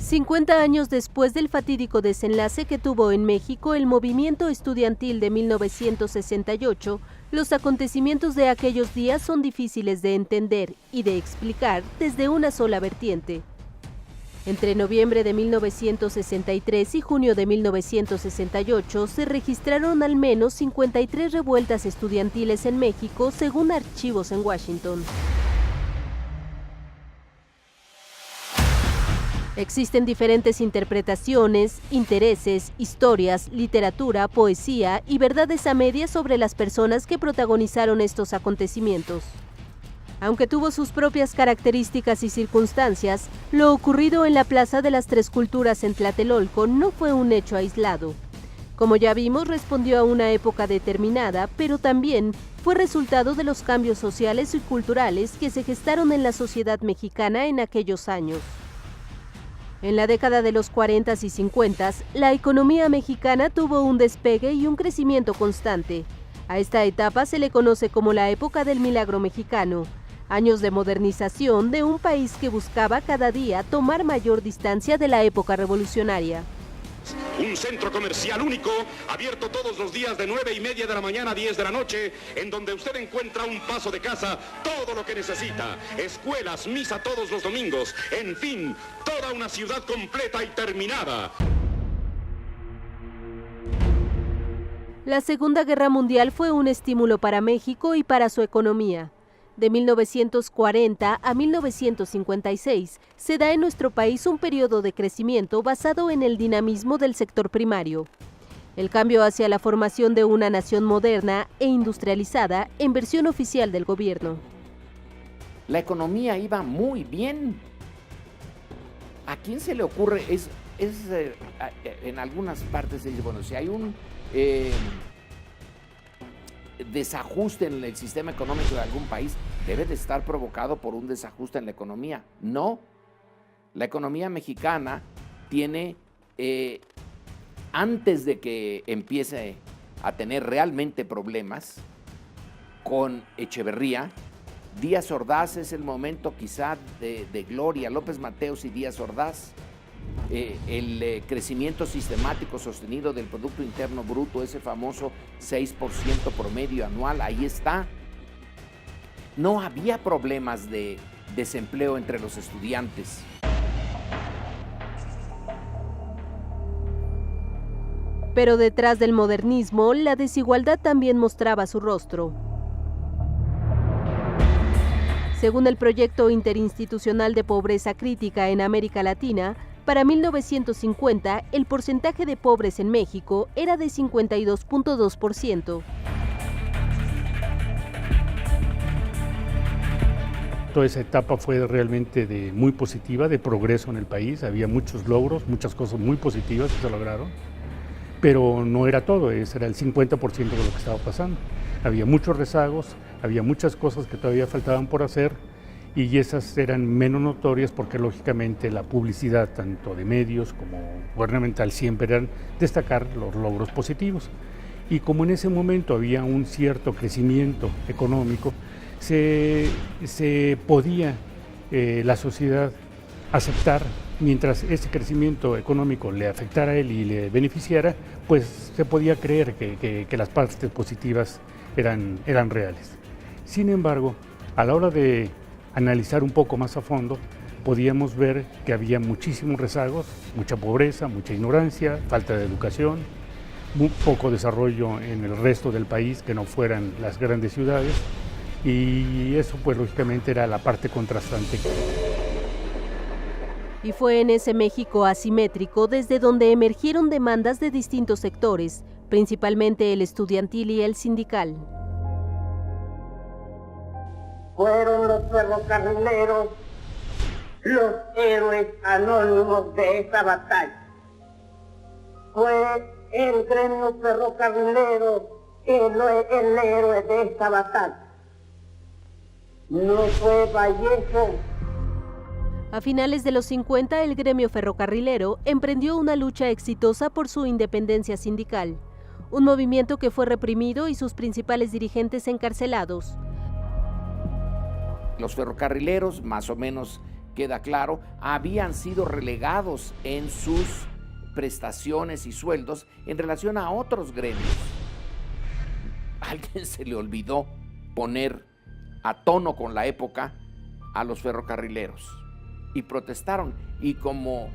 50 años después del fatídico desenlace que tuvo en México el movimiento estudiantil de 1968, los acontecimientos de aquellos días son difíciles de entender y de explicar desde una sola vertiente. Entre noviembre de 1963 y junio de 1968 se registraron al menos 53 revueltas estudiantiles en México, según archivos en Washington. Existen diferentes interpretaciones, intereses, historias, literatura, poesía y verdades a medias sobre las personas que protagonizaron estos acontecimientos. Aunque tuvo sus propias características y circunstancias, lo ocurrido en la Plaza de las Tres Culturas en Tlatelolco no fue un hecho aislado. Como ya vimos, respondió a una época determinada, pero también fue resultado de los cambios sociales y culturales que se gestaron en la sociedad mexicana en aquellos años. En la década de los 40s y 50s, la economía mexicana tuvo un despegue y un crecimiento constante. A esta etapa se le conoce como la época del milagro mexicano, años de modernización de un país que buscaba cada día tomar mayor distancia de la época revolucionaria. Un centro comercial único, abierto todos los días de 9:30 de la mañana a 10 de la noche, en donde usted encuentra un paso de casa, todo lo que necesita, escuelas, misa todos los domingos, en fin, toda una ciudad completa y terminada. La Segunda Guerra Mundial fue un estímulo para México y para su economía. De 1940 a 1956 se da en nuestro país un periodo de crecimiento basado en el dinamismo del sector primario. El cambio hacia la formación de una nación moderna e industrializada en versión oficial del gobierno. La economía iba muy bien. ¿A quién se le ocurre? En algunas partes se dice, bueno, si hay un desajuste en el sistema económico de algún país, debe de estar provocado por un desajuste en la economía. No, la economía mexicana tiene, antes de que empiece a tener realmente problemas con Echeverría, Díaz Ordaz es el momento quizá de gloria, López Mateos y Díaz Ordaz. El crecimiento sistemático sostenido del Producto Interno Bruto, ese famoso 6% promedio anual, ahí está. No había problemas de desempleo entre los estudiantes. Pero detrás del modernismo, la desigualdad también mostraba su rostro. Según el Proyecto Interinstitucional de Pobreza Crítica en América Latina, para 1950, el porcentaje de pobres en México era de 52.2%. Toda esa etapa fue realmente muy positiva, de progreso en el país. Había muchos logros, muchas cosas muy positivas que se lograron, pero no era todo, ese era el 50% de lo que estaba pasando. Había muchos rezagos, había muchas cosas que todavía faltaban por hacer, y esas eran menos notorias porque lógicamente la publicidad, tanto de medios como gubernamental, siempre eran destacar los logros positivos. Y como en ese momento había un cierto crecimiento económico, se podía la sociedad aceptar, mientras ese crecimiento económico le afectara a él y le beneficiara, pues se podía creer que las partes positivas eran reales. Sin embargo, a la hora de analizar un poco más a fondo, podíamos ver que había muchísimos rezagos, mucha pobreza, mucha ignorancia, falta de educación, muy poco desarrollo en el resto del país que no fueran las grandes ciudades, y eso pues lógicamente era la parte contrastante. Y fue en ese México asimétrico desde donde emergieron demandas de distintos sectores, principalmente el estudiantil y el sindical. Fueron los ferrocarrileros los héroes anónimos de esta batalla. Fue el gremio ferrocarrilero el héroe de esta batalla. No fue Vallejo. A finales de los 50, el gremio ferrocarrilero emprendió una lucha exitosa por su independencia sindical, un movimiento que fue reprimido y sus principales dirigentes encarcelados. Los ferrocarrileros, más o menos queda claro, habían sido relegados en sus prestaciones y sueldos en relación a otros gremios. A alguien se le olvidó poner a tono con la época a los ferrocarrileros y protestaron. Y como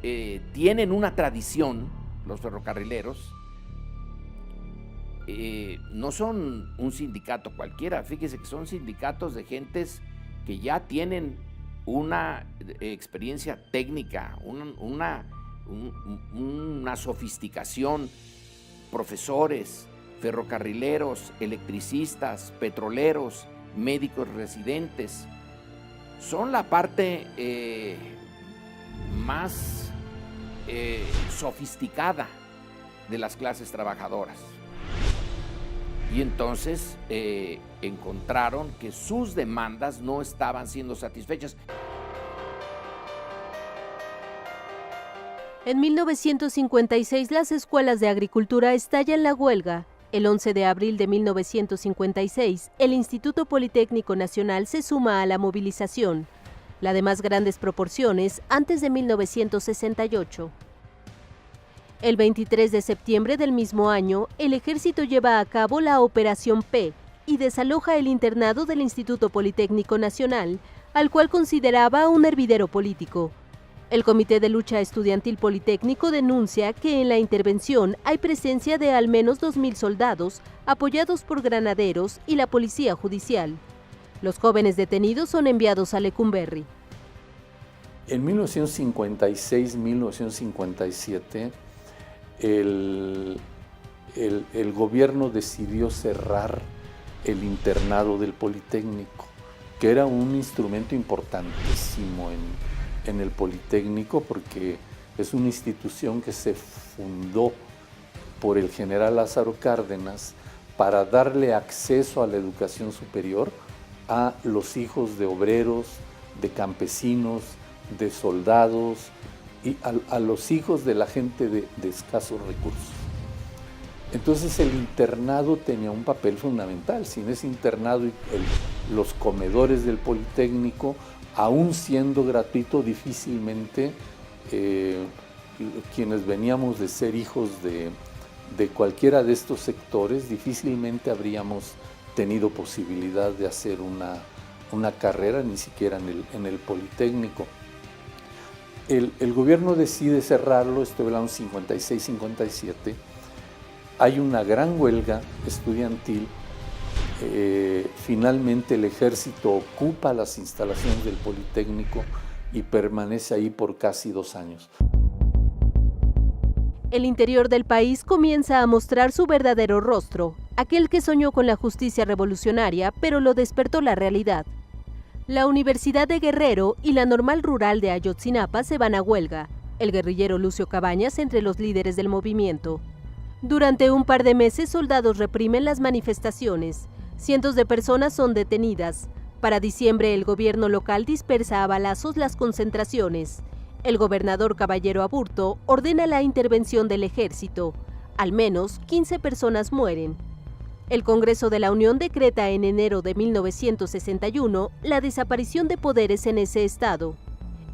tienen una tradición los ferrocarrileros, no son un sindicato cualquiera, fíjese que son sindicatos de gentes que ya tienen una experiencia técnica, una sofisticación, profesores, ferrocarrileros, electricistas, petroleros, médicos residentes. Son la parte más sofisticada de las clases trabajadoras. Y entonces encontraron que sus demandas no estaban siendo satisfechas. En 1956 las escuelas de agricultura estallan la huelga. El 11 de abril de 1956, el Instituto Politécnico Nacional se suma a la movilización, la de más grandes proporciones antes de 1968. El 23 de septiembre del mismo año, el Ejército lleva a cabo la Operación P y desaloja el internado del Instituto Politécnico Nacional, al cual consideraba un hervidero político. El Comité de Lucha Estudiantil Politécnico denuncia que en la intervención hay presencia de al menos 2.000 soldados, apoyados por granaderos y la policía judicial. Los jóvenes detenidos son enviados a Lecumberri. En 1956-1957, el gobierno decidió cerrar el internado del Politécnico, que era un instrumento importantísimo en el Politécnico, porque es una institución que se fundó por el general Lázaro Cárdenas para darle acceso a la educación superior a los hijos de obreros, de campesinos, de soldados y a los hijos de la gente de escasos recursos. Entonces el internado tenía un papel fundamental. Sin ese internado y los comedores del Politécnico, aún siendo gratuito, difícilmente quienes veníamos de ser hijos de cualquiera de estos sectores, difícilmente habríamos tenido posibilidad de hacer una carrera, ni siquiera en el Politécnico. El gobierno decide cerrarlo, estoy hablando 56-57, hay una gran huelga estudiantil. Finalmente el Ejército ocupa las instalaciones del Politécnico y permanece ahí por casi 2 años. El interior del país comienza a mostrar su verdadero rostro, aquel que soñó con la justicia revolucionaria, pero lo despertó la realidad. La Universidad de Guerrero y la Normal Rural de Ayotzinapa se van a huelga, el guerrillero Lucio Cabañas entre los líderes del movimiento. Durante un par de meses, soldados reprimen las manifestaciones. Cientos de personas son detenidas. Para diciembre, el gobierno local dispersa a balazos las concentraciones. El gobernador Caballero Aburto ordena la intervención del ejército. Al menos 15 personas mueren. El Congreso de la Unión decreta en enero de 1961 la desaparición de poderes en ese estado.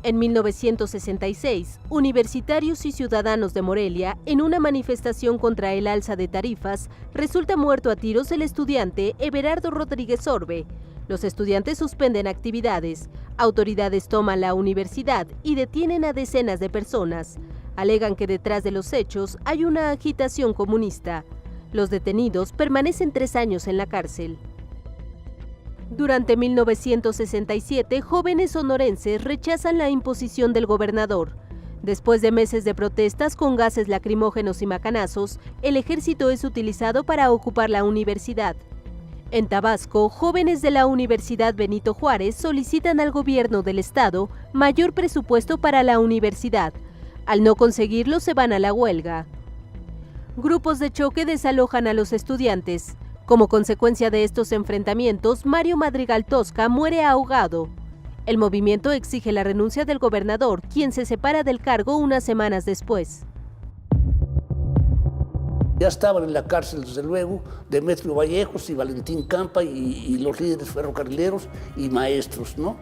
En 1966, universitarios y ciudadanos de Morelia, en una manifestación contra el alza de tarifas, resulta muerto a tiros el estudiante Everardo Rodríguez Orbe. Los estudiantes suspenden actividades, autoridades toman la universidad y detienen a decenas de personas. Alegan que detrás de los hechos hay una agitación comunista. Los detenidos permanecen 3 años en la cárcel. Durante 1967, jóvenes sonorenses rechazan la imposición del gobernador. Después de meses de protestas con gases lacrimógenos y macanazos, el ejército es utilizado para ocupar la universidad. En Tabasco, jóvenes de la Universidad Benito Juárez solicitan al gobierno del estado mayor presupuesto para la universidad. Al no conseguirlo, se van a la huelga. Grupos de choque desalojan a los estudiantes. Como consecuencia de estos enfrentamientos, Mario Madrigal Tosca muere ahogado. El movimiento exige la renuncia del gobernador, quien se separa del cargo unas semanas después. Ya estaban en la cárcel, desde luego, Demetrio Vallejos y Valentín Campa y los líderes ferrocarrileros y maestros, ¿no?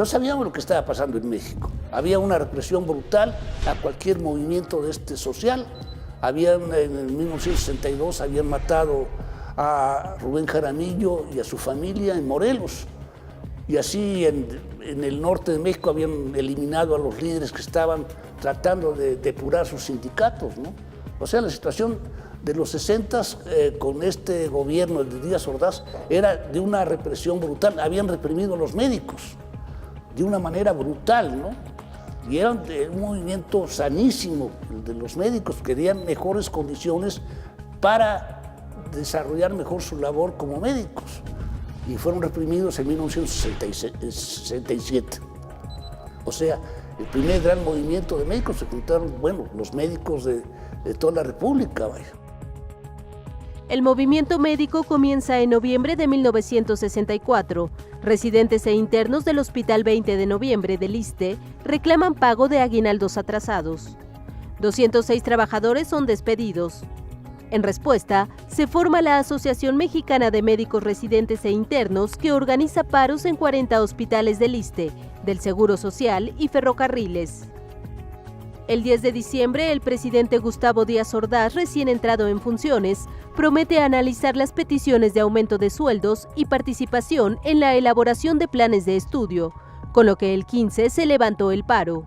Entonces sabíamos lo que estaba pasando en México. Había una represión brutal a cualquier movimiento de este social. En 1962 habían matado a Rubén Jaramillo y a su familia en Morelos. Y así en el norte de México habían eliminado a los líderes que estaban tratando de depurar sus sindicatos, ¿no? O sea, la situación de los 60s con este gobierno de Díaz Ordaz era de una represión brutal. Habían reprimido a los médicos de una manera brutal, ¿no? Y era un movimiento sanísimo, el de los médicos, querían mejores condiciones para desarrollar mejor su labor como médicos. Y fueron reprimidos en 1967. O sea, el primer gran movimiento de médicos se juntaron, bueno, los médicos de toda la República, vaya. El movimiento médico comienza en noviembre de 1964. Residentes e internos del Hospital 20 de Noviembre del ISSSTE reclaman pago de aguinaldos atrasados. 206 trabajadores son despedidos. En respuesta, se forma la Asociación Mexicana de Médicos Residentes e Internos, que organiza paros en 40 hospitales del ISSSTE, del Seguro Social y ferrocarriles. El 10 de diciembre, el presidente Gustavo Díaz Ordaz, recién entrado en funciones, promete analizar las peticiones de aumento de sueldos y participación en la elaboración de planes de estudio, con lo que el 15 se levantó el paro.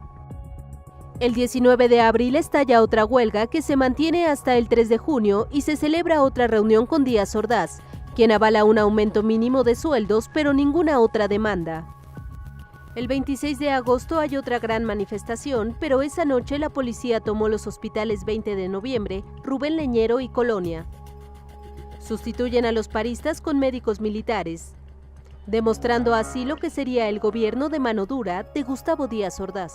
El 19 de abril estalla otra huelga que se mantiene hasta el 3 de junio y se celebra otra reunión con Díaz Ordaz, quien avala un aumento mínimo de sueldos, pero ninguna otra demanda. El 26 de agosto hay otra gran manifestación, pero esa noche la policía tomó los hospitales 20 de Noviembre, Rubén Leñero y Colonia. Sustituyen a los paristas con médicos militares, demostrando así lo que sería el gobierno de mano dura de Gustavo Díaz Ordaz.